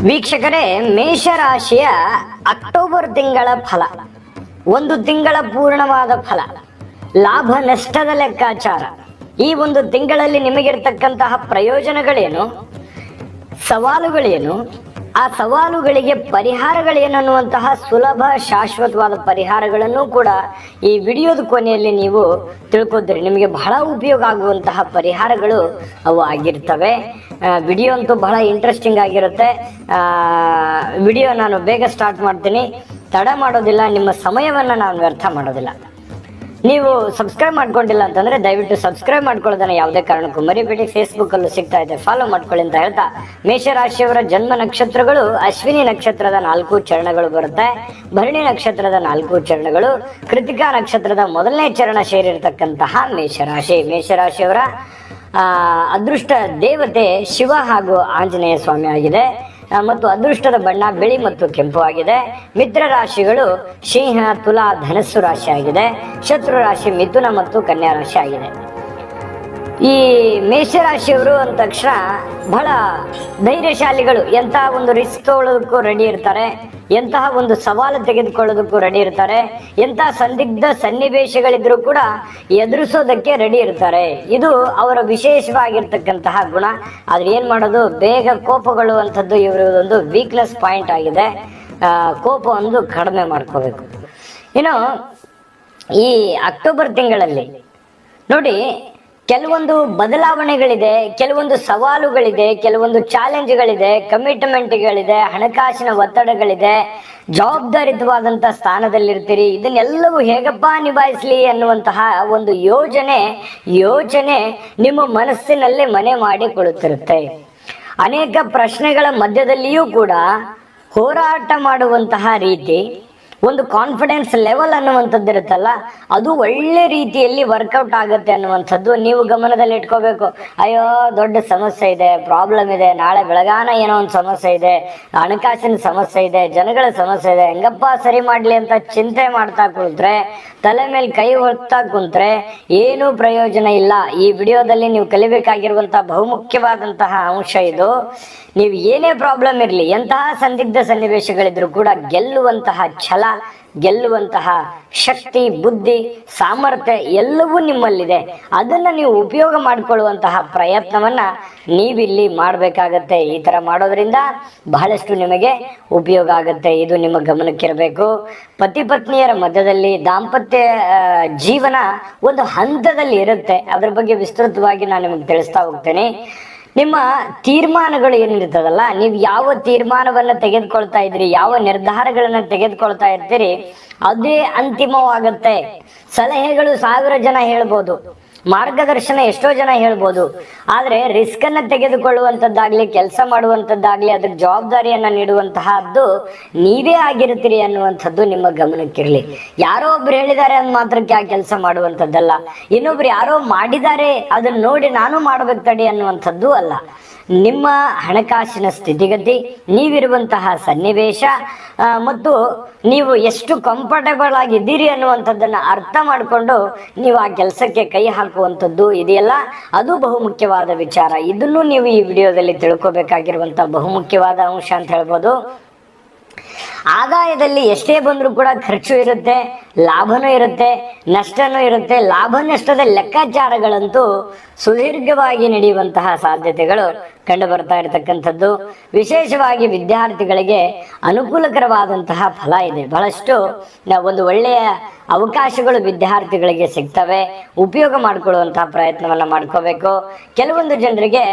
ವೀಕ್ಷಕರೇ, ಮೇಷರಾಶಿಯ ಅಕ್ಟೋಬರ್ ತಿಂಗಳ ಫಲ, ಒಂದು ತಿಂಗಳ ಪೂರ್ಣವಾದ ಫಲ, ಲಾಭ ನಷ್ಟದ ಲೆಕ್ಕಾಚಾರ. ಈ ಒಂದು ತಿಂಗಳಲ್ಲಿ ನಿಮಗಿರ್ತಕ್ಕಂತಹ ಪ್ರಯೋಜನಗಳೇನು, ಸವಾಲುಗಳೇನು, ಆ ಸವಾಲುಗಳಿಗೆ ಪರಿಹಾರಗಳೇನು ಅನ್ನುವಂತಹ ಸುಲಭ ಶಾಶ್ವತವಾದ ಪರಿಹಾರಗಳನ್ನು ಕೂಡ ಈ ವಿಡಿಯೋದ ಕೊನೆಯಲ್ಲಿ ನೀವು ತಿಳ್ಕೊತೀರಿ. ನಿಮಗೆ ಬಹಳ ಉಪಯೋಗ ಆಗುವಂತಹ ಪರಿಹಾರಗಳು ಅವು ಆಗಿರ್ತವೆ. ವಿಡಿಯೋ ಅಂತೂ ಬಹಳ ಇಂಟ್ರೆಸ್ಟಿಂಗ್ ಆಗಿರುತ್ತೆ. ವಿಡಿಯೋ ನಾನು ಬೇಗ ಸ್ಟಾರ್ಟ್ ಮಾಡ್ತೀನಿ, ತಡ ಮಾಡೋದಿಲ್ಲ, ನಿಮ್ಮ ಸಮಯವನ್ನು ನಾನು ವ್ಯರ್ಥ ಮಾಡೋದಿಲ್ಲ. ನೀವು ಸಬ್ಸ್ಕ್ರೈಬ್ ಮಾಡ್ಕೊಂಡಿಲ್ಲ ಅಂತಂದ್ರೆ ದಯವಿಟ್ಟು ಸಬ್ಸ್ಕ್ರೈಬ್ ಮಾಡ್ಕೊಳ್ಳೋದನ್ನ ಯಾವುದೇ ಕಾರಣಕ್ಕೂ ಮರಿಬೇಡಿ. ಫೇಸ್ಬುಕ್ ಅಲ್ಲೂ ಸಿಗ್ತಾ ಇದೆ, ಫಾಲೋ ಮಾಡ್ಕೊಳ್ಳಿ ಅಂತ ಹೇಳ್ತಾ, ಮೇಷರಾಶಿಯವರ ಜನ್ಮ ನಕ್ಷತ್ರಗಳು ಅಶ್ವಿನಿ ನಕ್ಷತ್ರದ 4 ಚರಣಗಳು ಬರುತ್ತೆ, ಭರಣಿ ನಕ್ಷತ್ರದ 4 ಚರಣಗಳು, ಕೃತಿಕಾ ನಕ್ಷತ್ರದ ಮೊದಲನೇ ಚರಣ ಸೇರಿರ್ತಕ್ಕಂತಹ ಮೇಷರಾಶಿಯವರ ಅದೃಷ್ಟ ದೇವತೆ ಶಿವ ಹಾಗೂ ಆಂಜನೇಯ ಸ್ವಾಮಿ ಆಗಿದೆ ಮತ್ತು ಅದೃಷ್ಟದ ಬಣ್ಣ ಬಿಳಿ ಮತ್ತು ಕೆಂಪು ಆಗಿದೆ. ಮಿತ್ರ ರಾಶಿಗಳು ಸಿಂಹ, ತುಲಾ, ಧನಸ್ಸು ರಾಶಿ ಆಗಿದೆ. ಶತ್ರು ರಾಶಿ ಮಿಥುನ ಮತ್ತು ಕನ್ಯಾ ರಾಶಿ ಆಗಿದೆ. ಈ ಮೇಷರಾಶಿಯವರು ಅಂದ ತಕ್ಷಣ ಬಹಳ ಧೈರ್ಯಶಾಲಿಗಳು. ಎಂತಹ ಒಂದು ರಿಸ್ಕ್ ತಗೊಳ್ಳೋದಕ್ಕೂ ರೆಡಿ ಇರ್ತಾರೆ, ಎಂತಹ ಒಂದು ಸವಾಲು ತೆಗೆದುಕೊಳ್ಳೋದಕ್ಕೂ ರೆಡಿ ಇರ್ತಾರೆ, ಎಂತಹ ಸಂದಿಗ್ಧ ಸನ್ನಿವೇಶಗಳಿದ್ರೂ ಕೂಡ ಎದುರಿಸೋದಕ್ಕೆ ರೆಡಿ ಇರ್ತಾರೆ. ಇದು ಅವರ ವಿಶೇಷವಾಗಿರ್ತಕ್ಕಂತಹ ಗುಣ. ಆದ್ರೆ ಏನ್ ಮಾಡೋದು, ಬೇಗ ಕೋಪಗೊಳ್ಳುವಂಥದ್ದು ಇವರದೊಂದು ವೀಕ್ನೆಸ್ ಪಾಯಿಂಟ್ ಆಗಿದೆ. ಕೋಪ ಒಂದು ಕಡಿಮೆ ಮಾಡ್ಕೋಬೇಕು. ಇನ್ನು ಈ ಅಕ್ಟೋಬರ್ ತಿಂಗಳಲ್ಲಿ ನೋಡಿ, ಕೆಲವೊಂದು ಬದಲಾವಣೆಗಳಿದೆ, ಕೆಲವೊಂದು ಸವಾಲುಗಳಿದೆ, ಕೆಲವೊಂದು ಚಾಲೆಂಜ್ಗಳಿದೆ, ಕಮಿಟ್ಮೆಂಟ್ಗಳಿದೆ, ಹಣಕಾಸಿನ ಒತ್ತಡಗಳಿದೆ, ಜವಾಬ್ದಾರಿತವಾದಂಥ ಸ್ಥಾನದಲ್ಲಿರ್ತೀರಿ. ಇದನ್ನೆಲ್ಲವೂ ಹೇಗಪ್ಪ ನಿಭಾಯಿಸಲಿ ಅನ್ನುವಂತಹ ಒಂದು ಯೋಚನೆ ನಿಮ್ಮ ಮನಸ್ಸಿನಲ್ಲಿ ಮನೆ ಮಾಡಿಕೊಳ್ಳುತ್ತಿರುತ್ತೆ. ಅನೇಕ ಪ್ರಶ್ನೆಗಳ ಮಧ್ಯದಲ್ಲಿಯೂ ಕೂಡ ಹೋರಾಟ ಮಾಡುವಂತಹ ರೀತಿ, ಒಂದು ಕಾನ್ಫಿಡೆನ್ಸ್ ಲೆವೆಲ್ ಅನ್ನುವಂಥದ್ದು ಇರುತ್ತಲ್ಲ, ಅದು ಒಳ್ಳೆ ರೀತಿಯಲ್ಲಿ ವರ್ಕೌಟ್ ಆಗುತ್ತೆ ಅನ್ನುವಂಥದ್ದು ನೀವು ಗಮನದಲ್ಲಿ ಇಟ್ಕೋಬೇಕು. ಅಯ್ಯೋ ದೊಡ್ಡ ಸಮಸ್ಯೆ ಇದೆ, ಪ್ರಾಬ್ಲಮ್ ಇದೆ, ನಾಳೆ ಬೆಳಗಾನ ಏನೋ ಒಂದು ಸಮಸ್ಯೆ ಇದೆ, ಹಣಕಾಸಿನ ಸಮಸ್ಯೆ ಇದೆ, ಜನಗಳ ಸಮಸ್ಯೆ ಇದೆ, ಹೆಂಗಪ್ಪ ಸರಿ ಮಾಡಲಿ ಅಂತ ಚಿಂತೆ ಮಾಡ್ತಾ ಕುಂತ್ರೆ, ತಲೆ ಮೇಲೆ ಕೈ ಹೊತ್ತಾ ಕುಂತ್ರೆ ಏನೂ ಪ್ರಯೋಜನ ಇಲ್ಲ. ಈ ವಿಡಿಯೋದಲ್ಲಿ ನೀವು ಕಲಿಬೇಕಾಗಿರುವಂತಹ ಬಹುಮುಖ್ಯವಾದಂತಹ ಅಂಶ ಇದು. ನೀವು ಏನೇ ಪ್ರಾಬ್ಲಮ್ ಇರಲಿ, ಎಂತಹ ಸಂದಿಗ್ಧ ಸನ್ನಿವೇಶಗಳಿದ್ರು ಕೂಡ ಗೆಲ್ಲುವಂತಹ ಛಲ, ಗೆಲ್ಲುವಂತಹ ಶಕ್ತಿ, ಬುದ್ಧಿ, ಸಾಮರ್ಥ್ಯ ಎಲ್ಲವೂ ನಿಮ್ಮಲ್ಲಿದೆ. ಅದನ್ನ ನೀವು ಉಪಯೋಗ ಮಾಡಿಕೊಳ್ಳುವಂತಹ ಪ್ರಯತ್ನವನ್ನ ನೀವಿಲ್ಲಿ ಮಾಡಬೇಕಾಗತ್ತೆ. ಈ ತರ ಮಾಡೋದ್ರಿಂದ ಬಹಳಷ್ಟು ನಿಮಗೆ ಉಪಯೋಗ ಆಗುತ್ತೆ. ಇದು ನಿಮ್ಮ ಗಮನಕ್ಕಿರಬೇಕು. ಪತಿ ಪತ್ನಿಯರ ಮಧ್ಯದಲ್ಲಿ ದಾಂಪತ್ಯ ಜೀವನ ಒಂದು ಹಂತದಲ್ಲಿ ಇರುತ್ತೆ. ಅದ್ರ ಬಗ್ಗೆ ವಿಸ್ತೃತವಾಗಿ ನಾನು ನಿಮಗೆ ತಿಳಿಸ್ತಾ ಹೋಗ್ತೇನೆ. ನಿಮ್ಮ ತೀರ್ಮಾನಗಳು ಏನಿರ್ತದಲ್ಲ, ನೀವು ಯಾವ ತೀರ್ಮಾನವನ್ನ ತೆಗೆದುಕೊಳ್ತಾ ಇದ್ರಿ, ಯಾವ ನಿರ್ಧಾರಗಳನ್ನ ತೆಗೆದುಕೊಳ್ತಾ ಇರ್ತೀರಿ, ಅದೇ ಅಂತಿಮವಾಗತ್ತೆ. ಸಲಹೆಗಳು 1000 ಜನ ಹೇಳ್ಬೋದು, ಮಾರ್ಗದರ್ಶನ ಎಷ್ಟೋ ಜನ ಹೇಳ್ಬೋದು, ಆದ್ರೆ ರಿಸ್ಕ್ ಅನ್ನ ತೆಗೆದುಕೊಳ್ಳುವಂಥದ್ದಾಗ್ಲಿ, ಕೆಲಸ ಮಾಡುವಂಥದ್ದಾಗ್ಲಿ, ಅದಕ್ಕೆ ಜವಾಬ್ದಾರಿಯನ್ನ ನೀಡುವಂತಹದ್ದು ನೀವೇ ಆಗಿರ್ತೀರಿ ಅನ್ನುವಂಥದ್ದು ನಿಮ್ಮ ಗಮನಕ್ಕಿರಲಿ. ಯಾರೋ ಒಬ್ರು ಹೇಳಿದ್ದಾರೆ ಅಂದ್ ಮಾತ್ರಕ್ಕೆ ಆ ಕೆಲಸ ಮಾಡುವಂಥದ್ದಲ್ಲ. ಇನ್ನೊಬ್ರು ಯಾರೋ ಮಾಡಿದ್ದಾರೆ ಅದನ್ನ ನೋಡಿ ನಾನು ಮಾಡ್ಬೇಕು ತಡಿ ಅನ್ನುವಂಥದ್ದು ಅಲ್ಲ. ನಿಮ್ಮ ಹಣಕಾಸಿನ ಸ್ಥಿತಿಗತಿ, ನೀವಿರುವಂತಹ ಸನ್ನಿವೇಶ ಮತ್ತು ನೀವು ಎಷ್ಟು ಕಂಫರ್ಟಬಲ್ ಆಗಿದ್ದೀರಿ ಅನ್ನುವಂಥದ್ದನ್ನ ಅರ್ಥ ಮಾಡಿಕೊಂಡು ನೀವು ಆ ಕೆಲಸಕ್ಕೆ ಕೈ ಹಾಕುವಂಥದ್ದು ಇದೆಯಲ್ಲ, ಅದು ಬಹುಮುಖ್ಯವಾದ ವಿಚಾರ. ಇದನ್ನು ನೀವು ಈ ವಿಡಿಯೋದಲ್ಲಿ ತಿಳ್ಕೊಬೇಕಾಗಿರುವಂತಹ ಬಹುಮುಖ್ಯವಾದ ಅಂಶ ಅಂತ ಹೇಳ್ಬೋದು. ಆದಾಯದಲ್ಲಿ ಎಷ್ಟೇ ಬಂದರೂ ಕೂಡ ಖರ್ಚು ಇರುತ್ತೆ, ಲಾಭನೂ ಇರುತ್ತೆ, ನಷ್ಟನೂ ಇರುತ್ತೆ. ಲಾಭ ನಷ್ಟದ ಲೆಕ್ಕಾಚಾರಗಳಂತೂ ಸುದೀರ್ಘವಾಗಿ ನಡೆಯುವಂತಹ ಸಾಧ್ಯತೆಗಳು ಕಂಡು ಬರ್ತಾ ಇರತಕ್ಕಂಥದ್ದು. ವಿಶೇಷವಾಗಿ ವಿದ್ಯಾರ್ಥಿಗಳಿಗೆ ಅನುಕೂಲಕರವಾದಂತಹ ಫಲ ಇದೆ. ಬಹಳಷ್ಟು ಒಂದು ಒಳ್ಳೆಯ ಅವಕಾಶಗಳು ವಿದ್ಯಾರ್ಥಿಗಳಿಗೆ ಸಿಗ್ತವೆ. ಉಪಯೋಗ ಮಾಡಿಕೊಳ್ಳುವಂತಹ ಪ್ರಯತ್ನವನ್ನ ಮಾಡ್ಕೋಬೇಕು. ಕೆಲವೊಂದು ಜನರಿಗೆ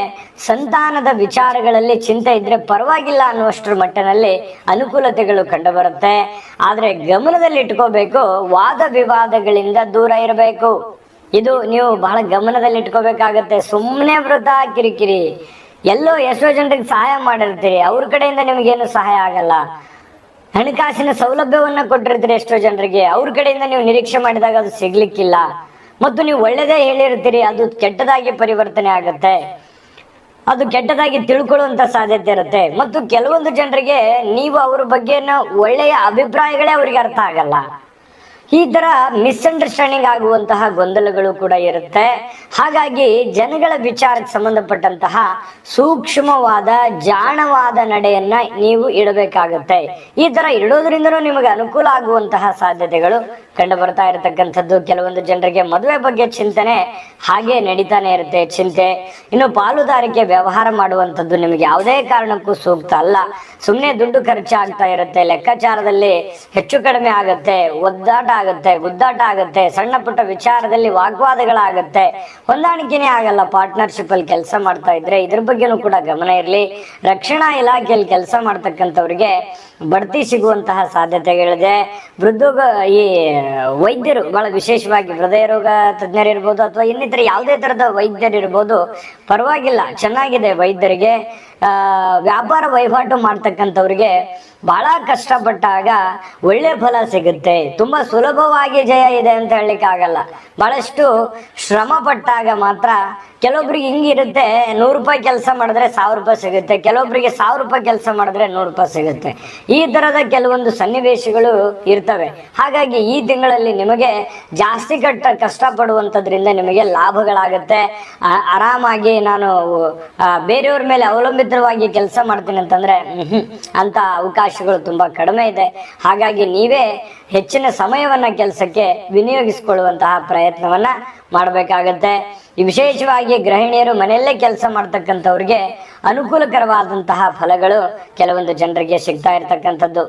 ಸಂತಾನದ ವಿಚಾರಗಳಲ್ಲಿ ಚಿಂತೆ ಇದ್ರೆ ಪರವಾಗಿಲ್ಲ ಅನ್ನುವಷ್ಟರ ಮಟ್ಟಿನಲ್ಲಿ ಅನುಕೂಲತೆಗಳು ಕಂಡು ಬರುತ್ತೆ. ಆದ್ರೆ ಗಮನದಲ್ಲಿ ಇಟ್ಕೋಬೇಕು, ವಾದ ವಿವಾದಗಳಿಂದ ದೂರ ಇರಬೇಕು. ಇದು ನೀವು ಬಹಳ ಗಮನದಲ್ಲಿ ಇಟ್ಕೋಬೇಕಾಗತ್ತೆ. ಸುಮ್ಮನೆ ವೃಥಾ ಕಿರಿಕಿರಿ. ಎಷ್ಟೋ ಜನರಿಗೆ ಸಹಾಯ ಮಾಡಿರ್ತೀರಿ, ಅವ್ರ ಕಡೆಯಿಂದ ನಿಮಗೇನು ಸಹಾಯ ಆಗಲ್ಲ. ಹಣಕಾಸಿನ ಸೌಲಭ್ಯವನ್ನ ಕೊಟ್ಟಿರ್ತೀರಿ ಎಷ್ಟೋ ಜನರಿಗೆ, ಅವ್ರ ಕಡೆಯಿಂದ ನೀವು ನಿರೀಕ್ಷೆ ಮಾಡಿದಾಗ ಅದು ಸಿಗ್ಲಿಕ್ಕಿಲ್ಲ. ಮತ್ತು ನೀವು ಒಳ್ಳೆದೇ ಹೇಳಿರ್ತೀರಿ, ಅದು ಕೆಟ್ಟದಾಗಿ ಪರಿವರ್ತನೆ ಆಗುತ್ತೆ, ಅದು ಕೆಟ್ಟದಾಗಿ ತಿಳ್ಕೊಳ್ಳುವಂತ ಸಾಧ್ಯತೆ ಇರುತ್ತೆ. ಮತ್ತು ಕೆಲವೊಂದು ಜನರಿಗೆ ನೀವು ಅವ್ರ ಬಗ್ಗೆ ಒಳ್ಳೆಯ ಅಭಿಪ್ರಾಯಗಳೇ ಅವ್ರಿಗೆ ಅರ್ಥ ಆಗಲ್ಲ. ಈ ತರ ಮಿಸ್ಅಂಡರ್ಸ್ಟ್ಯಾಂಡಿಂಗ್ ಆಗುವಂತಹ ಗೊಂದಲಗಳು ಕೂಡ ಇರುತ್ತೆ. ಹಾಗಾಗಿ ಜನಗಳ ವಿಚಾರಕ್ಕೆ ಸಂಬಂಧಪಟ್ಟಂತಹ ಸೂಕ್ಷ್ಮವಾದ ಜಾಣವಾದ ನಡೆಯನ್ನ ನೀವು ಇಡಬೇಕಾಗುತ್ತೆ. ಈ ತರ ಇಡೋದ್ರಿಂದನೂ ನಿಮಗೆ ಅನುಕೂಲ ಆಗುವಂತಹ ಸಾಧ್ಯತೆಗಳು ಕಂಡು ಬರ್ತಾ ಇರತಕ್ಕಂಥದ್ದು. ಕೆಲವೊಂದು ಜನರಿಗೆ ಮದುವೆ ಬಗ್ಗೆ ಚಿಂತನೆ ಹಾಗೆ ನಡೀತಾನೆ ಇರುತ್ತೆ, ಚಿಂತೆ. ಇನ್ನು ಪಾಲುದಾರಿಕೆ ವ್ಯವಹಾರ ಮಾಡುವಂಥದ್ದು ನಿಮಗೆ ಯಾವುದೇ ಕಾರಣಕ್ಕೂ ಸೂಕ್ತ ಅಲ್ಲ. ಸುಮ್ಮನೆ ದುಡ್ಡು ಖರ್ಚಾಗ್ತಾ ಇರುತ್ತೆ, ಲೆಕ್ಕಾಚಾರದಲ್ಲಿ ಹೆಚ್ಚು ಕಡಿಮೆ ಆಗುತ್ತೆ, ಒದ್ದಾಟ ಆಗುತ್ತೆ, ಗುದ್ದಾಟ ಆಗುತ್ತೆ, ಸಣ್ಣ ಪುಟ್ಟ ವಿಚಾರದಲ್ಲಿ ವಾಗ್ವಾದಗಳಾಗುತ್ತೆ, ಹೊಂದಾಣಿಕೆನೇ ಆಗಲ್ಲ. ಪಾರ್ಟ್ನರ್ಶಿಪ್ ಅಲ್ಲಿ ಕೆಲಸ ಮಾಡ್ತಾ ಇದ್ರೆ ಇದ್ರ ಬಗ್ಗೆನೂ ಕೂಡ ಗಮನ ಇರಲಿ. ರಕ್ಷಣಾ ಇಲಾಖೆಯಲ್ಲಿ ಕೆಲಸ ಮಾಡ್ತಕ್ಕಂಥವ್ರಿಗೆ ಬಡ್ತಿ ಸಿಗುವಂತಹ ಸಾಧ್ಯತೆಗಳಿದೆ. ಈ ವೈದ್ಯರು ಬಹಳ ವಿಶೇಷವಾಗಿ ಹೃದಯ ರೋಗ ತಜ್ಞರಿರ್ಬೋದು ಅಥವಾ ಇನ್ನಿತರ ಯಾವುದೇ ತರದ ವೈದ್ಯರಿರ್ಬೋದು, ಪರವಾಗಿಲ್ಲ, ಚೆನ್ನಾಗಿದೆ ವೈದ್ಯರಿಗೆ. ವ್ಯಾಪಾರ ವಹಿವಾಟು ಮಾಡ್ತಕ್ಕಂಥವ್ರಿಗೆ ಬಹಳ ಕಷ್ಟಪಟ್ಟಾಗ ಒಳ್ಳೆ ಫಲ ಸಿಗುತ್ತೆ. ತುಂಬಾ ಸುಲಭವಾಗಿ ಜಯ ಇದೆ ಅಂತ ಹೇಳಲಿಕ್ಕೆ ಆಗಲ್ಲ. ಬಹಳಷ್ಟು ಶ್ರಮ ಪಟ್ಟಾಗ ಮಾತ್ರ. ಕೆಲವೊಬ್ರಿಗೆ ಹಿಂಗಿರುತ್ತೆ, 100 ರೂಪಾಯಿ ಕೆಲಸ ಮಾಡಿದ್ರೆ 1000 ರೂಪಾಯಿ ಸಿಗುತ್ತೆ, ಕೆಲವೊಬ್ಬರಿಗೆ 1000 ರೂಪಾಯಿ ಕೆಲಸ ಮಾಡಿದ್ರೆ 100 ರೂಪಾಯಿ ಸಿಗುತ್ತೆ. ಈ ತರದ ಕೆಲವೊಂದು ಸನ್ನಿವೇಶಗಳು ಇರ್ತವೆ. ಹಾಗಾಗಿ ಈ ತಿಂಗಳಲ್ಲಿ ನಿಮಗೆ ಜಾಸ್ತಿ ಕಷ್ಟಪಡುವಂಥದ್ರಿಂದ ನಿಮಗೆ ಲಾಭಗಳಾಗುತ್ತೆ. ಆರಾಮಾಗಿ ನಾನು ಬೇರೆಯವ್ರ ಮೇಲೆ ಅವಲಂಬಿತವಾಗಿ ಕೆಲಸ ಮಾಡ್ತೀನಿ ಅಂತಂದ್ರೆ ಅಂತ ಅವಕಾಶಗಳು ತುಂಬಾ ಕಡಿಮೆ ಇದೆ. ಹಾಗಾಗಿ ನೀವೇ ಹೆಚ್ಚಿನ ಸಮಯವನ್ನ ಕೆಲಸಕ್ಕೆ ವಿನಿಯೋಗಿಸಿಕೊಳ್ಳುವಂತಹ ಪ್ರಯತ್ನವನ್ನ ಮಾಡಬೇಕಾಗತ್ತೆ. ವಿಶೇಷವಾಗಿ ಗೃಹಿಣಿಯರು ಮನೆಯಲ್ಲೇ ಕೆಲಸ ಮಾಡ್ತಕ್ಕಂಥವ್ರಿಗೆ ಅನುಕೂಲಕರವಾದಂತಹ ಫಲಗಳು ಕೆಲವೊಂದು ಜನರಿಗೆ ಸಿಗ್ತಾ ಇರ್ತಕ್ಕಂಥದ್ದು.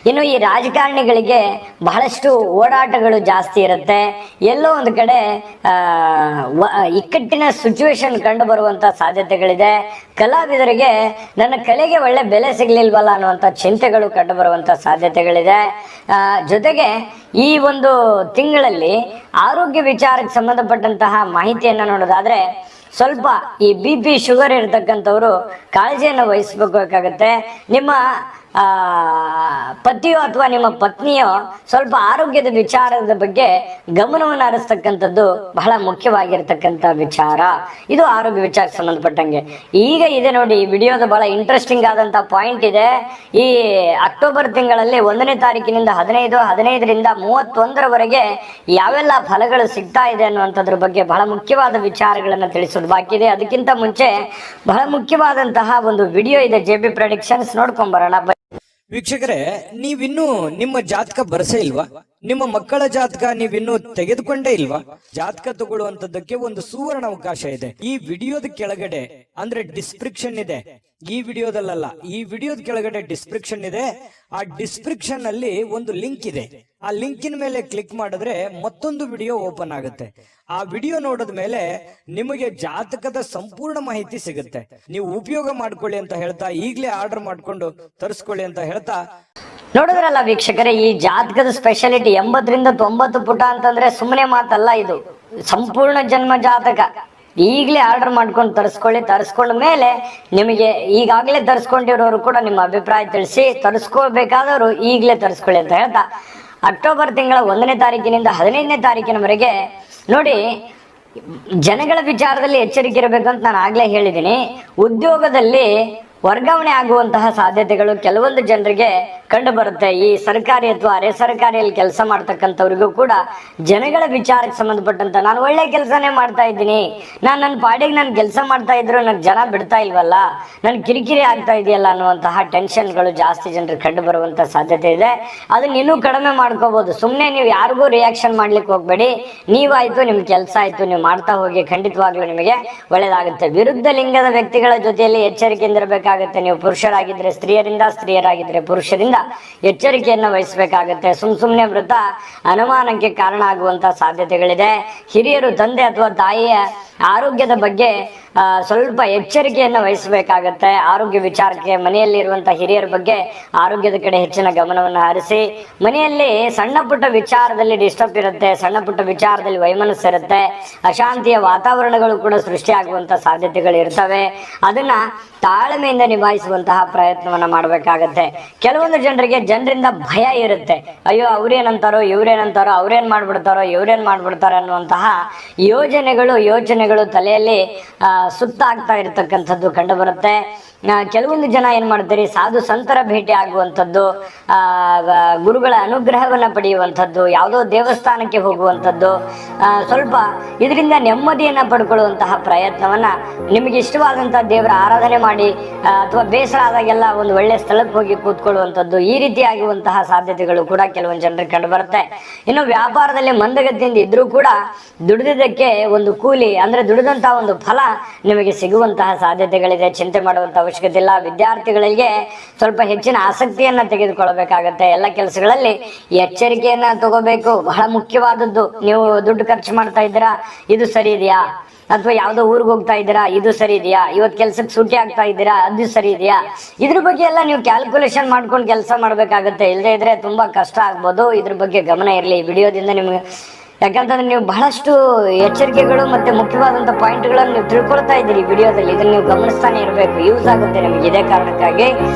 ಇನ್ನು ಈ ರಾಜಕಾರಣಿಗಳಿಗೆ ಬಹಳಷ್ಟು ಓಡಾಟಗಳು ಜಾಸ್ತಿ ಇರುತ್ತೆ. ಎಲ್ಲೋ ಒಂದು ಕಡೆ ಇಕ್ಕಟ್ಟಿನ ಸಿಚುವೇಶನ್ ಕಂಡು ಬರುವಂತ ಸಾಧ್ಯತೆಗಳಿದೆ. ಕಲಾವಿದರಿಗೆ ನನ್ನ ಕಲೆಗೆ ಒಳ್ಳೆ ಬೆಲೆ ಸಿಗ್ಲಿಲ್ವಲ್ಲ ಅನ್ನುವಂಥ ಚಿಂತೆಗಳು ಕಂಡು ಬರುವಂತ ಸಾಧ್ಯತೆಗಳಿದೆ. ಜೊತೆಗೆ ಈ ಒಂದು ತಿಂಗಳಲ್ಲಿ ಆರೋಗ್ಯ ವಿಚಾರಕ್ಕೆ ಸಂಬಂಧಪಟ್ಟಂತಹ ಮಾಹಿತಿಯನ್ನು ನೋಡೋದಾದ್ರೆ ಸ್ವಲ್ಪ ಈ BP ಶುಗರ್ ಇರತಕ್ಕಂಥವ್ರು ಕಾಳಜಿಯನ್ನು ವಹಿಸಬೇಕಾಗತ್ತೆ. ನಿಮ್ಮ ಪತಿಯೋ ಅಥವಾ ನಿಮ್ಮ ಪತ್ನಿಯೋ ಸ್ವಲ್ಪ ಆರೋಗ್ಯದ ವಿಚಾರದ ಬಗ್ಗೆ ಗಮನವನ್ನು ಹರಿಸ್ತಕ್ಕಂಥದ್ದು ಬಹಳ ಮುಖ್ಯವಾಗಿರ್ತಕ್ಕಂಥ ವಿಚಾರ. ಇದು ಆರೋಗ್ಯ ವಿಚಾರಕ್ಕೆ ಸಂಬಂಧಪಟ್ಟಂಗೆ. ಈಗ ಇದೆ ನೋಡಿ, ಈ ವಿಡಿಯೋದ ಬಹಳ ಇಂಟ್ರೆಸ್ಟಿಂಗ್ ಆದಂತ ಪಾಯಿಂಟ್ ಇದೆ. ಈ ಅಕ್ಟೋಬರ್ ತಿಂಗಳಲ್ಲಿ 1ನೇ ತಾರೀಕಿನಿಂದ 15ರಿಂದ 31ರವರೆಗೆ ಯಾವೆಲ್ಲ ಫಲಗಳು ಸಿಗ್ತಾ ಇದೆ ಅನ್ನುವಂಥದ್ರ ಬಗ್ಗೆ ಬಹಳ ಮುಖ್ಯವಾದ ವಿಚಾರಗಳನ್ನ ತಿಳಿಸೋದು ಬಾಕಿ ಇದೆ. ಅದಕ್ಕಿಂತ ಮುಂಚೆ ಬಹಳ ಮುಖ್ಯವಾದಂತಹ ಒಂದು ವಿಡಿಯೋ ಇದೆ, JB ಪ್ರೆಡಿಕ್ಷನ್ಸ್, ನೋಡ್ಕೊಂಡ್ ಬರೋಣ. ವೀಕ್ಷಕರೇ, ನೀವಿನ್ನೂ ನಿಮ್ಮ ಜಾತಕ ಬರಸೇ ಇಲ್ವಾ? ನಿಮ್ಮ ಮಕ್ಕಳ ಜಾತಕ ನೀವಿನ್ನೂ ತೆಗೆದುಕೊಂಡೇ ಇಲ್ವಾ? ಜಾತಕ ತಗೊಳ್ಳುವಂತದ್ದಕ್ಕೆ ಒಂದು ಸುವರ್ಣ ಅವಕಾಶ ಇದೆ. ಈ ವಿಡಿಯೋದ ಕೆಳಗಡೆ ಅಂದ್ರೆ ಡಿಸ್ಕ್ರಿಪ್ಷನ್ ಇದೆ. ಈ ವಿಡಿಯೋದಲ್ಲ, ಈ ವಿಡಿಯೋದ ಕೆಳಗಡೆ ಡಿಸ್ಕ್ರಿಪ್ಷನ್ ಇದೆ. ಆ ಡಿಸ್ಕ್ರಿಪ್ಷನ್ ಅಲ್ಲಿ ಒಂದು ಲಿಂಕ್ ಇದೆ. ಆ ಲಿಂಕಿನ ಮೇಲೆ ಕ್ಲಿಕ್ ಮಾಡಿದ್ರೆ ಮತ್ತೊಂದು ವಿಡಿಯೋ ಓಪನ್ ಆಗುತ್ತೆ. ಆ ವಿಡಿಯೋ ನೋಡಿದ ಮೇಲೆ ನಿಮಗೆ ಜಾತಕದ ಸಂಪೂರ್ಣ ಮಾಹಿತಿ ಸಿಗುತ್ತೆ. ನೀವು ಉಪಯೋಗ ಮಾಡ್ಕೊಳ್ಳಿ ಅಂತ ಹೇಳ್ತಾ, ಈಗಲೇ ಆರ್ಡರ್ ಮಾಡ್ಕೊಂಡು ತರಿಸ್ಕೊಳ್ಳಿ ಅಂತ ಹೇಳ್ತಾ, ನೋಡಿದ್ರಲ್ಲ ವೀಕ್ಷಕರೇ, ಈ ಜಾತಕದ ಸ್ಪೆಷಾಲಿಟಿ 80ರಿಂದ 90 ಪುಟ ಅಂತಂದ್ರೆ ಸುಮ್ಮನೆ ಮಾತಲ್ಲ. ಇದು ಸಂಪೂರ್ಣ ಜನ್ಮ ಜಾತಕ. ಈಗಲೇ ಆರ್ಡರ್ ಮಾಡ್ಕೊಂಡು ತರಿಸ್ಕೊಂಡ ಮೇಲೆ ನಿಮಗೆ ಈಗಾಗಲೇ ತರಿಸ್ಕೊಂಡಿರೋರು ಕೂಡ ನಿಮ್ಮ ಅಭಿಪ್ರಾಯ ತಿಳಿಸಿ, ತರಿಸ್ಕೋಬೇಕಾದವರು ಈಗಲೇ ತರಿಸ್ಕೊಳ್ಳಿ ಅಂತ ಹೇಳ್ತಾ, ಅಕ್ಟೋಬರ್ ತಿಂಗಳ 1ನೇ ತಾರೀಕಿನಿಂದ 15ನೇ ತಾರೀಕಿನವರೆಗೆ ನೋಡಿ, ಜನಗಳ ವಿಚಾರದಲ್ಲಿ ಎಚ್ಚರಿಕೆ ಇರಬೇಕಂತ ನಾನು ಆಗ್ಲೇ ಹೇಳಿದ್ದೀನಿ. ಉದ್ಯೋಗದಲ್ಲಿ ವರ್ಗಾವಣೆ ಆಗುವಂತಹ ಸಾಧ್ಯತೆಗಳು ಕೆಲವೊಂದು ಜನರಿಗೆ ಕಂಡು ಬರುತ್ತೆ. ಈ ಸರ್ಕಾರಿ ಅಥವಾ ಅರೆ ಸರ್ಕಾರಿಯಲ್ಲಿ ಕೆಲಸ ಮಾಡ್ತಕ್ಕಂಥವ್ರಿಗೂ ಕೂಡ ಜನಗಳ ವಿಚಾರಕ್ಕೆ ಸಂಬಂಧಪಟ್ಟಂತ, ನಾನು ಒಳ್ಳೆ ಕೆಲಸನೇ ಮಾಡ್ತಾ ಇದ್ದೀನಿ, ನನ್ನ ಪಾಡಿಗೆ ನಾನು ಕೆಲಸ ಮಾಡ್ತಾ ಇದ್ರು ನನ್ ಜನ ಬಿಡ್ತಾ ಇಲ್ವಲ್ಲ, ನನ್ ಕಿರಿಕಿರಿ ಆಗ್ತಾ ಇದೆಯಲ್ಲ ಅನ್ನುವಂತಹ ಟೆನ್ಷನ್ಗಳು ಜಾಸ್ತಿ ಜನರಿಗೆ ಕಂಡು ಬರುವಂತ ಸಾಧ್ಯತೆ ಇದೆ. ಅದನ್ನ ಇನ್ನೂ ಕಡಿಮೆ ಮಾಡ್ಕೋಬಹುದು. ಸುಮ್ಮನೆ ನೀವು ಯಾರಿಗೂ ರಿಯಾಕ್ಷನ್ ಮಾಡ್ಲಿಕ್ಕೆ ಹೋಗ್ಬೇಡಿ. ನೀವಾಯ್ತು, ನಿಮ್ ಕೆಲಸ ಆಯ್ತು, ನೀವು ಮಾಡ್ತಾ ಹೋಗಿ, ಖಂಡಿತವಾಗ್ಲೂ ನಿಮಗೆ ಒಳ್ಳೇದಾಗುತ್ತೆ. ವಿರುದ್ಧ ಲಿಂಗದ ವ್ಯಕ್ತಿಗಳ ಜೊತೆಯಲ್ಲಿ ಎಚ್ಚರಿಕೆಯಿಂದ ಇರಬೇಕಾಗುತ್ತೆ. ನೀವು ಪುರುಷರಾಗಿದ್ರೆ ಸ್ತ್ರೀಯರಿಂದ, ಸ್ತ್ರೀಯರಾಗಿದ್ರೆ ಪುರುಷರಿಂದ ಎಚ್ಚರಿಕೆಯನ್ನು ವಹಿಸಬೇಕಾಗುತ್ತೆ. ಸುಮ್ಮನೆ ವೃತ ಅನುಮಾನಕ್ಕೆ ಕಾರಣ ಆಗುವಂತಹ ಸಾಧ್ಯತೆಗಳಿದೆ. ಹಿರಿಯರು, ತಂದೆ ಅಥವಾ ತಾಯಿಯ ಆರೋಗ್ಯದ ಬಗ್ಗೆ ಸ್ವಲ್ಪ ಎಚ್ಚರಿಕೆಯನ್ನು ವಹಿಸಬೇಕಾಗತ್ತೆ. ಆರೋಗ್ಯ ವಿಚಾರಕ್ಕೆ ಮನೆಯಲ್ಲಿರುವಂತಹ ಹಿರಿಯರ ಬಗ್ಗೆ ಆರೋಗ್ಯದ ಕಡೆ ಹೆಚ್ಚಿನ ಗಮನವನ್ನು ಹರಿಸಿ. ಮನೆಯಲ್ಲಿ ಸಣ್ಣ ಪುಟ್ಟ ವಿಚಾರದಲ್ಲಿ ಡಿಸ್ಟರ್ಬ್ ಇರುತ್ತೆ, ಸಣ್ಣ ಪುಟ್ಟ ವಿಚಾರದಲ್ಲಿ ವೈಮನಸ್ಸಿರುತ್ತೆ, ಅಶಾಂತಿಯ ವಾತಾವರಣಗಳು ಕೂಡ ಸೃಷ್ಟಿಯಾಗುವಂತಹ ಸಾಧ್ಯತೆಗಳು ಇರ್ತವೆ. ಅದನ್ನ ತಾಳ್ಮೆಯಿಂದ ನಿಭಾಯಿಸುವಂತಹ ಪ್ರಯತ್ನವನ್ನ ಮಾಡಬೇಕಾಗತ್ತೆ. ಕೆಲವೊಂದು ಜನರಿಂದ ಭಯ ಇರುತ್ತೆ. ಅಯ್ಯೋ, ಅವ್ರೇನಂತಾರೋ, ಇವ್ರೇನಂತಾರೋ, ಅವ್ರೇನ್ ಮಾಡ್ಬಿಡ್ತಾರೋ ಅನ್ನುವಂತಹ ಯೋಚನೆಗಳು ತಲೆಯಲ್ಲಿ ಸುತ್ತ ಆಗ್ತಾ ಇರತಕ್ಕಂಥದ್ದು ಕಂಡು ಬರುತ್ತೆ. ಕೆಲವೊಂದು ಜನ ಏನ್ ಮಾಡ್ತಾರೆ, ಸಾಧು ಸಂತರ ಭೇಟಿ ಆಗುವಂಥದ್ದು, ಗುರುಗಳ ಅನುಗ್ರಹವನ್ನ ಪಡೆಯುವಂಥದ್ದು, ಯಾವುದೋ ದೇವಸ್ಥಾನಕ್ಕೆ ಹೋಗುವಂಥದ್ದು, ಸ್ವಲ್ಪ ಇದರಿಂದ ನೆಮ್ಮದಿಯನ್ನ ಪಡ್ಕೊಳ್ಳುವಂತಹ ಪ್ರಯತ್ನವನ್ನ, ನಿಮಗೆ ಇಷ್ಟವಾದಂತಹ ದೇವರ ಆರಾಧನೆ ಮಾಡಿ ಅಥವಾ ಬೇಸರ ಆದಾಗೆಲ್ಲ ಒಂದು ಒಳ್ಳೆ ಸ್ಥಳಕ್ಕೆ ಹೋಗಿ ಕೂತ್ಕೊಳ್ಳುವಂಥದ್ದು, ಈ ರೀತಿ ಆಗುವಂತಹ ಸಾಧ್ಯತೆಗಳು ಕೂಡ ಕೆಲವೊಂದು ಜನರಿಗೆ ಕಂಡು ಬರುತ್ತೆ. ಇನ್ನು ವ್ಯಾಪಾರದಲ್ಲಿ ಮಂದಗತಿಯಿಂದ ಇದ್ರೂ ಕೂಡ ದುಡಿದಕ್ಕೆ ಒಂದು ಕೂಲಿ ಅಂದ್ರೆ ದುಡಿದಂತಹ ಒಂದು ಫಲ ನಿಮಗೆ ಸಿಗುವಂತಹ ಸಾಧ್ಯತೆಗಳಿದೆ. ಚಿಂತೆ ಮಾಡುವಂತ ಅವಶ್ಯಕತೆ ಇಲ್ಲ. ವಿದ್ಯಾರ್ಥಿಗಳಿಗೆ ಸ್ವಲ್ಪ ಹೆಚ್ಚಿನ ಆಸಕ್ತಿಯನ್ನ ತೆಗೆದುಕೊಳ್ಳಬೇಕಾಗತ್ತೆ. ಎಲ್ಲ ಕೆಲಸಗಳಲ್ಲಿ ಎಚ್ಚರಿಕೆಯನ್ನ ತಗೋಬೇಕು, ಬಹಳ ಮುಖ್ಯವಾದದ್ದು. ನೀವು ದುಡ್ಡು ಖರ್ಚು ಮಾಡ್ತಾ ಇದ್ದೀರಾ, ಇದು ಸರಿ ಇದೆಯಾ? ಅಥವಾ ಯಾವ್ದೋ ಊರಿಗೆ ಹೋಗ್ತಾ ಇದ್ದೀರಾ, ಇದು ಸರಿ ಇದೆಯಾ? ಇವತ್ತು ಕೆಲ್ಸಕ್ಕೆ ಸೂಟಿ ಆಗ್ತಾ ಇದ್ದೀರಾ, ಅದು ಸರಿ ಇದೆಯಾ? ಇದ್ರ ಬಗ್ಗೆ ಎಲ್ಲ ನೀವು ಕ್ಯಾಲ್ಕುಲೇಷನ್ ಮಾಡ್ಕೊಂಡು ಕೆಲಸ ಮಾಡ್ಬೇಕಾಗತ್ತೆ. ಇಲ್ಲದೆ ಇದ್ರೆ ತುಂಬಾ ಕಷ್ಟ ಆಗ್ಬೋದು. ಇದ್ರ ಬಗ್ಗೆ ಗಮನ ಇರಲಿ ಈ ವಿಡಿಯೋದಿಂದ ನಿಮ್ಗೆ. ಯಾಕಂತಂದ್ರೆ ನೀವು ಬಹಳಷ್ಟು ಎಚ್ಚರಿಕೆಗಳು ಮತ್ತೆ ಮುಖ್ಯವಾದಂತ ಪಾಯಿಂಟ್ಗಳನ್ನು ನೀವು ತಿಳ್ಕೊಳ್ತಾ ಇದ್ದೀರಿ ಈ ವಿಡಿಯೋದಲ್ಲಿ. ಇದನ್ನ ನೀವು ಗಮನಿಸ್ತಾನೆ ಇರಬೇಕು, ಯೂಸ್ ಆಗುತ್ತೆ ನಿಮಗೆ. ಇದೇ ಕಾರಣಕ್ಕಾಗಿ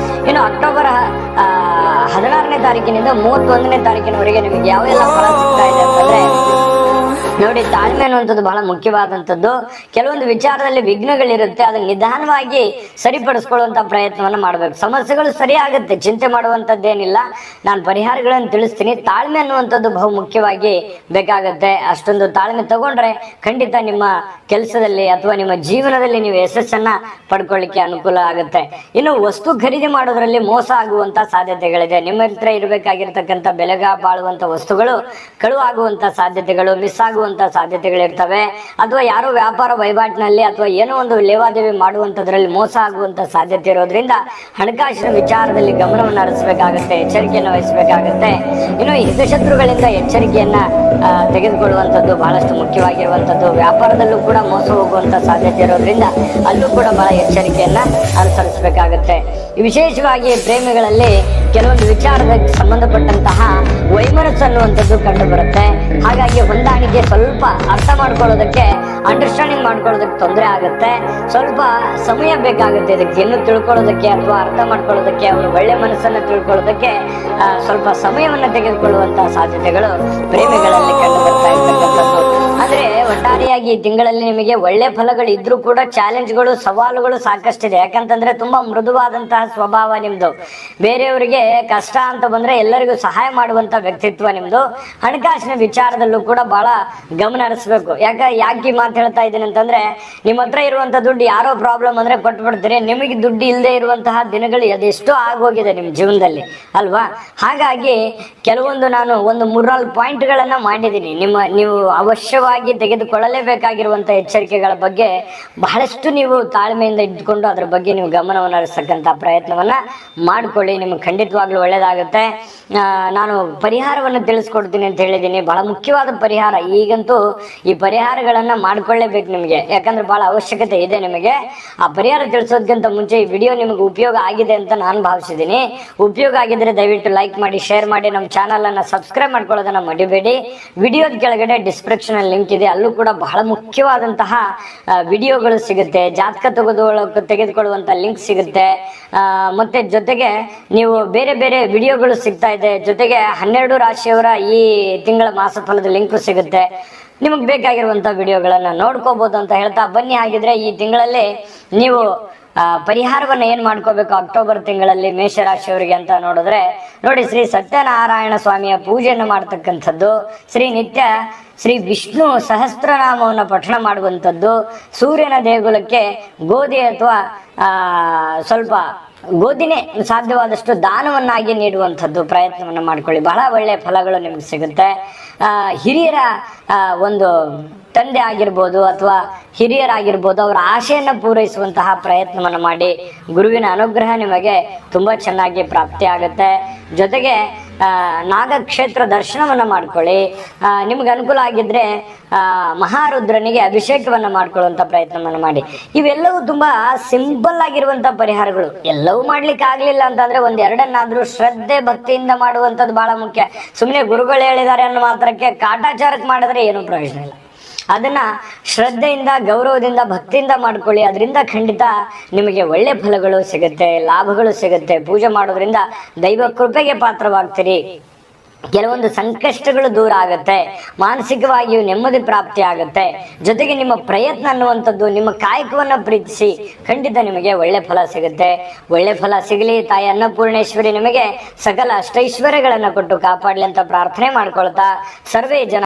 ಇನ್ನು ಅಕ್ಟೋಬರ್ 16ನೇ ತಾರೀಕಿನಿಂದ 31ನೇ ತಾರೀಕಿನವರೆಗೆ ನಿಮಗೆ ಯಾವೆಲ್ಲ ಫಲ ಸಿಗ್ತಾ ಇದೆ ಅಂತಂದ್ರೆ, ನೋಡಿ, ತಾಳ್ಮೆ ಅನ್ನುವಂಥದ್ದು ಬಹಳ ಮುಖ್ಯವಾದಂಥದ್ದು. ಕೆಲವೊಂದು ವಿಚಾರದಲ್ಲಿ ವಿಘ್ನಗಳಿರುತ್ತೆ, ಅದನ್ನ ನಿಧಾನವಾಗಿ ಸರಿಪಡಿಸ್ಕೊಳ್ಳುವಂತ ಪ್ರಯತ್ನವನ್ನ ಮಾಡ್ಬೇಕು. ಸಮಸ್ಯೆಗಳು ಸರಿ ಆಗುತ್ತೆ, ಚಿಂತೆ ಮಾಡುವಂಥದ್ದೇನಿಲ್ಲ. ನಾನು ಪರಿಹಾರಗಳನ್ನು ತಿಳಿಸ್ತೀನಿ. ತಾಳ್ಮೆ ಅನ್ನುವಂಥದ್ದು ಬಹು ಮುಖ್ಯವಾಗಿ ಬೇಕಾಗತ್ತೆ. ಅಷ್ಟೊಂದು ತಾಳ್ಮೆ ತಗೊಂಡ್ರೆ ಖಂಡಿತ ನಿಮ್ಮ ಕೆಲಸದಲ್ಲಿ ಅಥವಾ ನಿಮ್ಮ ಜೀವನದಲ್ಲಿ ನೀವು ಯಶಸ್ಸನ್ನ ಪಡ್ಕೊಳ್ಳಿಕ್ಕೆ ಅನುಕೂಲ ಆಗುತ್ತೆ. ಇನ್ನು ವಸ್ತು ಖರೀದಿ ಮಾಡೋದ್ರಲ್ಲಿ ಮೋಸ ಆಗುವಂತ ಸಾಧ್ಯತೆಗಳಿದೆ. ನಿಮ್ಮ ಹತ್ರ ಇರಬೇಕಾಗಿರ್ತಕ್ಕಂಥ ಬೆಲೆಗ ಬಾಳುವಂತ ವಸ್ತುಗಳು ಕಳುವು ಆಗುವಂತ ಸಾಧ್ಯತೆಗಳು, ಮಿಸ್ ಆಗುವಂತ ಸಾಧ್ಯತೆಗಳಿರ್ತವೆ. ಅಥವಾ ಯಾರೋ ವ್ಯಾಪಾರ ವಹಿವಾಟಿನಲ್ಲಿ ಅಥವಾ ಏನೋ ಒಂದು ಲೇವಾದೇವಿ ಮಾಡುವಂತದ್ರಲ್ಲಿ ಮೋಸ ಆಗುವಂತ ಸಾಧ್ಯತೆ ಇರೋದ್ರಿಂದ ಹಣಕಾಸಿನ ವಿಚಾರದಲ್ಲಿ ಗಮನವನ್ನು ಹರಿಸಬೇಕಾಗತ್ತೆ, ಎಚ್ಚರಿಕೆಯನ್ನು ವಹಿಸಬೇಕಾಗತ್ತೆ. ಇನ್ನು ಹಿತಶತ್ರುಗಳಿಂದ ಎಚ್ಚರಿಕೆಯನ್ನ ತೆಗೆದುಕೊಳ್ಳುವಂಥದ್ದು ಬಹಳಷ್ಟು ಮುಖ್ಯವಾಗಿರುವಂಥದ್ದು. ವ್ಯಾಪಾರದಲ್ಲೂ ಕೂಡ ಮೋಸ ಹೋಗುವಂತ ಸಾಧ್ಯತೆ ಇರೋದ್ರಿಂದ ಅಲ್ಲೂ ಕೂಡ ಬಹಳ ಎಚ್ಚರಿಕೆಯನ್ನ ಅನುಸರಿಸಬೇಕಾಗತ್ತೆ. ವಿಶೇಷವಾಗಿ ಪ್ರೇಮಿಗಳಲ್ಲಿ ಕೆಲವೊಂದು ವಿಚಾರಕ್ಕೆ ಸಂಬಂಧಪಟ್ಟಂತಹ ವೈಮನಸ್ಸು ಅನ್ನುವಂಥದ್ದು ಕಂಡು ಬರುತ್ತೆ. ಹಾಗಾಗಿ ಹೊಂದಾಣಿಕೆ ಸ್ವಲ್ಪ ಅರ್ಥ ಮಾಡ್ಕೊಳ್ಳೋದಕ್ಕೆ, ಅಂಡರ್ಸ್ಟ್ಯಾಂಡಿಂಗ್ ಮಾಡ್ಕೊಳ್ಳೋದಕ್ಕೆ ತೊಂದರೆ ಆಗುತ್ತೆ. ಸ್ವಲ್ಪ ಸಮಯ ಬೇಕಾಗುತ್ತೆ ಇದಕ್ಕೆ ಇನ್ನು ತಿಳ್ಕೊಳ್ಳೋದಕ್ಕೆ ಅಥವಾ ಅರ್ಥ ಮಾಡ್ಕೊಳ್ಳೋದಕ್ಕೆ, ಅವರು ಒಳ್ಳೆ ಮನಸ್ಸನ್ನು ತಿಳ್ಕೊಳ್ಳೋದಕ್ಕೆ ಸ್ವಲ್ಪ ಸಮಯವನ್ನ ತೆಗೆದುಕೊಳ್ಳುವಂತಹ ಸಾಧ್ಯತೆಗಳು ಪ್ರೇಮಿಗಳಲ್ಲಿ ಕಂಡು ಬರ್ತಾ ಇರ್ತಕ್ಕಂಥದ್ದು. ಆದ್ರೆ ಒಟ್ಟಾರೆಯಾಗಿ ಈ ತಿಂಗಳಲ್ಲಿ ನಿಮಗೆ ಒಳ್ಳೆ ಫಲಗಳು ಇದ್ರೂ ಕೂಡ ಚಾಲೆಂಜ್ಗಳು, ಸವಾಲುಗಳು ಸಾಕಷ್ಟಿದೆ. ಯಾಕಂತಂದ್ರೆ ತುಂಬಾ ಮೃದುವಾದಂತಹ ಸ್ವಭಾವ ನಿಮ್ದು. ಬೇರೆಯವರಿಗೆ ಕಷ್ಟ ಅಂತ ಬಂದ್ರೆ ಎಲ್ಲರಿಗೂ ಸಹಾಯ ಮಾಡುವಂತ ವ್ಯಕ್ತಿತ್ವ ನಿಮ್ದು. ಹಣಕಾಸಿನ ವಿಚಾರದಲ್ಲೂ ಕೂಡ ಬಹಳ ಗಮನ ಹರಿಸ್ಬೇಕು. ಯಾಕೆ ಮಾತು ಹೇಳ್ತಾ ಇದ್ದೀನಿ ಅಂತಂದ್ರೆ, ನಿಮ್ಮ ಹತ್ರ ಇರುವಂತ ದುಡ್ಡು ಯಾರೋ ಪ್ರಾಬ್ಲಮ್ ಅಂದ್ರೆ ಕೊಟ್ಬಿಡ್ತೀರಿ. ನಿಮಗೆ ದುಡ್ಡು ಇಲ್ಲದೆ ಇರುವಂತಹ ದಿನಗಳು ಅದೆಷ್ಟೋ ಆಗೋಗಿದೆ ನಿಮ್ಮ ಜೀವನದಲ್ಲಿ ಅಲ್ವಾ? ಹಾಗಾಗಿ ಕೆಲವೊಂದು ನಾನು ಒಂದು 3-4 ಪಾಯಿಂಟ್ಗಳನ್ನ ಮಾಡಿದ್ದೀನಿ. ನೀವು ಅವಶ್ಯವಾಗಿ ತೆಗೆದುಕೊಳ್ಳಲೇಬೇಕಾಗಿರುವಂತಹ ಎಚ್ಚರಿಕೆಗಳ ಬಗ್ಗೆ ಬಹಳಷ್ಟು ನೀವು ತಾಳ್ಮೆಯಿಂದ ಇದ್ದುಕೊಂಡು ಅದ್ರ ಬಗ್ಗೆ ನೀವು ಗಮನವನ್ನು ಹರಿಸತಕ್ಕಂಥ ಪ್ರಯತ್ನವನ್ನ ಮಾಡ್ಕೊಳ್ಳಿ. ನಿಮ್ಗೆ ಖಂಡಿತವಾಗ್ಲೂ ಒಳ್ಳೇದಾಗುತ್ತೆ. ನಾನು ಪರಿಹಾರವನ್ನು ತಿಳಿಸ್ಕೊಡ್ತೀನಿ ಅಂತ ಹೇಳಿದ್ದೀನಿ. ಬಹಳ ಮುಖ್ಯವಾದ ಪರಿಹಾರ. ಈಗಂತೂ ಈ ಪರಿಹಾರಗಳನ್ನ ಮಾಡ್ಕೊಳ್ಳೇಬೇಕು ನಿಮಗೆ, ಯಾಕಂದ್ರೆ ಬಹಳ ಅವಶ್ಯಕತೆ ಇದೆ ನಿಮಗೆ. ಆ ಪರಿಹಾರ ತಿಳಿಸೋದಕ್ಕಿಂತ ಮುಂಚೆ ಈ ವಿಡಿಯೋ ನಿಮಗೆ ಉಪಯೋಗ ಆಗಿದೆ ಅಂತ ನಾನು ಭಾವಿಸಿದ್ದೀನಿ. ಉಪಯೋಗ ಆಗಿದ್ರೆ ದಯವಿಟ್ಟು ಲೈಕ್ ಮಾಡಿ, ಶೇರ್ ಮಾಡಿ, ನಮ್ಮ ಚಾನಲ್ ಅನ್ನ ಸಬ್ಸ್ಕ್ರೈಬ್ ಮಾಡ್ಕೊಳ್ಳೋದನ್ನ ಮರಿಬೇಡಿ. ವಿಡಿಯೋದ ಕೆಳಗಡೆ ಡಿಸ್ಕ್ರಿಪ್ಷನ್ ಅಲ್ಲಿ ಲಿಂಕ್ ಇದೆ, ಅಲ್ಲೂ ಕೂಡ ಬಹಳ ಮುಖ್ಯವಾದಂತಹ ವಿಡಿಯೋಗಳು ಸಿಗುತ್ತೆ. ಜಾತಕ ತೆಗೆದುಕೊಳ್ಳುವಂತ ಲಿಂಕ್ ಸಿಗುತ್ತೆ. ಮತ್ತೆ ಜೊತೆಗೆ ನೀವು ಬೇರೆ ಬೇರೆ ವಿಡಿಯೋಗಳು ಸಿಗ್ತಾ ಇದೆ. ಜೊತೆಗೆ 12 ರಾಶಿಯವರ ಈ ತಿಂಗಳ ಮಾಸಫಲದ ಲಿಂಕ್ ಸಿಗುತ್ತೆ. ನಿಮಗೆ ಬೇಕಾಗಿರುವಂತ ವಿಡಿಯೋಗಳನ್ನ ನೋಡ್ಕೋಬಹುದು ಅಂತ ಹೇಳ್ತಾ ಬನ್ನಿ. ಹಾಗಿದ್ರೆ ಈ ತಿಂಗಳಲ್ಲಿ ನೀವು ಪರಿಹಾರವನ್ನ ಏನ್ ಮಾಡ್ಕೋಬೇಕು ಅಕ್ಟೋಬರ್ ತಿಂಗಳಲ್ಲಿ ಮೇಷರಾಶಿಯವರಿಗೆ ಅಂತ ನೋಡಿದ್ರೆ, ನೋಡಿ, ಶ್ರೀ ಸತ್ಯನಾರಾಯಣ ಸ್ವಾಮಿಯ ಪೂಜೆಯನ್ನು ಮಾಡ್ತಕ್ಕಂಥದ್ದು, ನಿತ್ಯ ಶ್ರೀ ವಿಷ್ಣು ಸಹಸ್ರನಾಮವನ್ನು ಪಠಣ ಮಾಡುವಂಥದ್ದು, ಸೂರ್ಯನ ದೇಗುಲಕ್ಕೆ ಗೋಧಿ ಅಥವಾ ಸ್ವಲ್ಪ ಗೋಧಿನೇ ಸಾಧ್ಯವಾದಷ್ಟು ದಾನವನ್ನಾಗಿ ನೀಡುವಂಥದ್ದು ಪ್ರಯತ್ನವನ್ನು ಮಾಡ್ಕೊಳ್ಳಿ. ಬಹಳ ಒಳ್ಳೆಯ ಫಲಗಳು ನಿಮ್ಗೆ ಸಿಗುತ್ತೆ. ಹಿರಿಯರ ಒಂದು ತಂದೆ ಆಗಿರ್ಬೋದು ಅಥವಾ ಹಿರಿಯರಾಗಿರ್ಬೋದು, ಅವರ ಆಶೆಯನ್ನು ಪೂರೈಸುವಂತಹ ಪ್ರಯತ್ನವನ್ನು ಮಾಡಿ. ಗುರುವಿನ ಅನುಗ್ರಹ ನಿಮಗೆ ತುಂಬಾ ಚೆನ್ನಾಗಿ ಪ್ರಾಪ್ತಿ ಆಗುತ್ತೆ. ಜೊತೆಗೆ ನಾಗಕ್ಷೇತ್ರ ದರ್ಶನವನ್ನ ಮಾಡ್ಕೊಳ್ಳಿ. ನಿಮ್ಗೆ ಅನುಕೂಲ ಆಗಿದ್ರೆ ಮಹಾರುದ್ರನಿಗೆ ಅಭಿಷೇಕವನ್ನ ಮಾಡ್ಕೊಳ್ಳುವಂತ ಪ್ರಯತ್ನವನ್ನ ಮಾಡಿ. ಇವೆಲ್ಲವೂ ತುಂಬಾ ಸಿಂಪಲ್ ಆಗಿರುವಂತ ಪರಿಹಾರಗಳು. ಎಲ್ಲವೂ ಮಾಡ್ಲಿಕ್ಕೆ ಆಗ್ಲಿಲ್ಲ ಅಂತಂದ್ರೆ ಒಂದೆರಡನ್ನಾದ್ರೂ ಶ್ರದ್ಧೆ ಭಕ್ತಿಯಿಂದ ಮಾಡುವಂಥದ್ದು ಬಹಳ ಮುಖ್ಯ. ಸುಮ್ಮನೆ ಗುರುಗಳು ಹೇಳಿದ್ದಾರೆ ಅನ್ನೋ ಮಾತ್ರಕ್ಕೆ ಕಾಟಾಚಾರಕ್ಕೆ ಮಾಡಿದ್ರೆ ಏನು ಪ್ರಯೋಜನ ಇಲ್ಲ. ಅದನ್ನ ಶ್ರದ್ಧೆಯಿಂದ, ಗೌರವದಿಂದ, ಭಕ್ತಿಯಿಂದ ಮಾಡ್ಕೊಳ್ಳಿ. ಅದರಿಂದ ಖಂಡಿತ ನಿಮಗೆ ಒಳ್ಳೆ ಫಲಗಳು ಸಿಗುತ್ತೆ, ಲಾಭಗಳು ಸಿಗುತ್ತೆ. ಪೂಜೆ ಮಾಡೋದ್ರಿಂದ ದೈವ ಕೃಪೆಗೆ ಪಾತ್ರವಾಗ್ತೀರಿ. ಕೆಲವೊಂದು ಸಂಕಷ್ಟಗಳು ದೂರ ಆಗುತ್ತೆ, ಮಾನಸಿಕವಾಗಿಯೂ ನೆಮ್ಮದಿ ಪ್ರಾಪ್ತಿ ಆಗುತ್ತೆ. ಜೊತೆಗೆ ನಿಮ್ಮ ಪ್ರಯತ್ನ ಅನ್ನುವಂಥದ್ದು, ನಿಮ್ಮ ಕಾಯಕವನ್ನ ಪ್ರೀತಿಸಿ ಖಂಡಿತ ನಿಮಗೆ ಒಳ್ಳೆ ಫಲ ಸಿಗುತ್ತೆ. ಒಳ್ಳೆ ಫಲ ಸಿಗಲಿ. ತಾಯಿ ಅನ್ನಪೂರ್ಣೇಶ್ವರಿ ನಿಮಗೆ ಸಕಲ ಅಷ್ಟೈಶ್ವರ್ಯಗಳನ್ನ ಕೊಟ್ಟು ಕಾಪಾಡಲಿ ಅಂತ ಪ್ರಾರ್ಥನೆ ಮಾಡ್ಕೊಳ್ತಾ ಸರ್ವೇ ಜನ